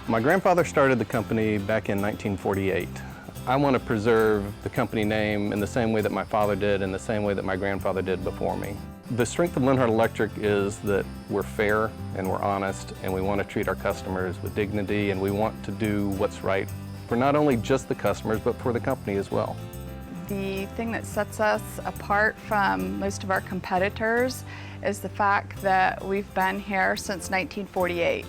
My grandfather started the company back in 1948. I want to preserve the company name in the same way that my father did and the same way that my grandfather did before me. The strength of Lenhart Electric is that we're fair and we're honest, and we want to treat our customers with dignity, and we want to do what's right for not only just the customers but for the company as well. The thing that sets us apart from most of our competitors is the fact that we've been here since 1948.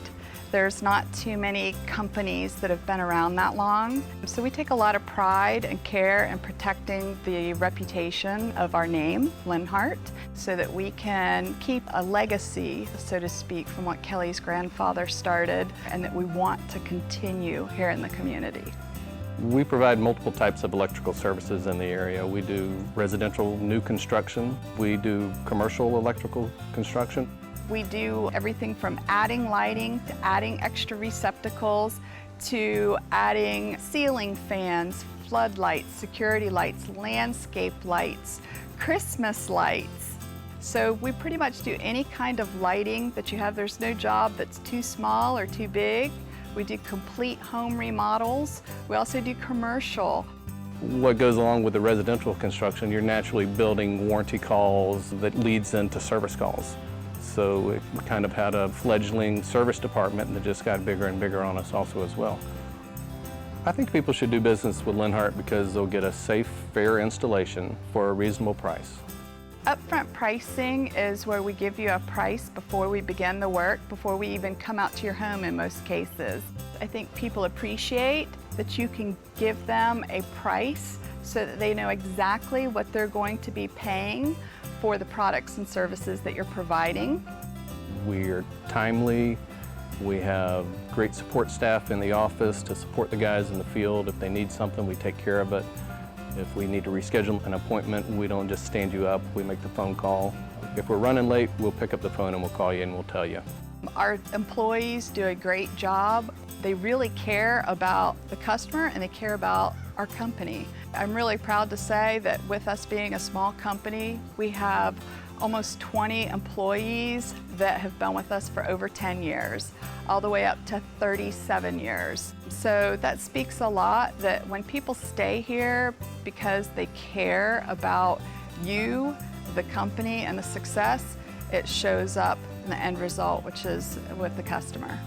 There's not too many companies that have been around that long. So we take a lot of pride and care in protecting the reputation of our name, Lenhart, so that we can keep a legacy, so to speak, from what Kelly's grandfather started, and that we want to continue here in the community. We provide multiple types of electrical services in the area. We do residential new construction. We do commercial electrical construction. We do everything from adding lighting to adding extra receptacles to adding ceiling fans, floodlights, security lights, landscape lights, Christmas lights. So we pretty much do any kind of lighting that you have. There's no job that's too small or too big. We do complete home remodels. We also do commercial. What goes along with the residential construction, you're naturally building warranty calls that leads into service calls. So we kind of had a fledgling service department that just got bigger and bigger on us also as well. I think people should do business with Lenhart because they'll get a safe, fair installation for a reasonable price. Upfront pricing is where we give you a price before we begin the work, before we even come out to your home in most cases. I think people appreciate that you can give them a price so that they know exactly what they're going to be paying for the products and services that you're providing. We're timely. We have great support staff in the office to support the guys in the field. If they need something, we take care of it. If we need to reschedule an appointment, we don't just stand you up, we make the phone call. If we're running late, we'll pick up the phone and we'll call you and we'll tell you. Our employees do a great job. They really care about the customer and they care about our company. I'm really proud to say that with us being a small company, we have almost 20 employees that have been with us for over 10 years, all the way up to 37 years. So that speaks a lot that when people stay here because they care about you, the company, and the success, it shows up in the end result, which is with the customer.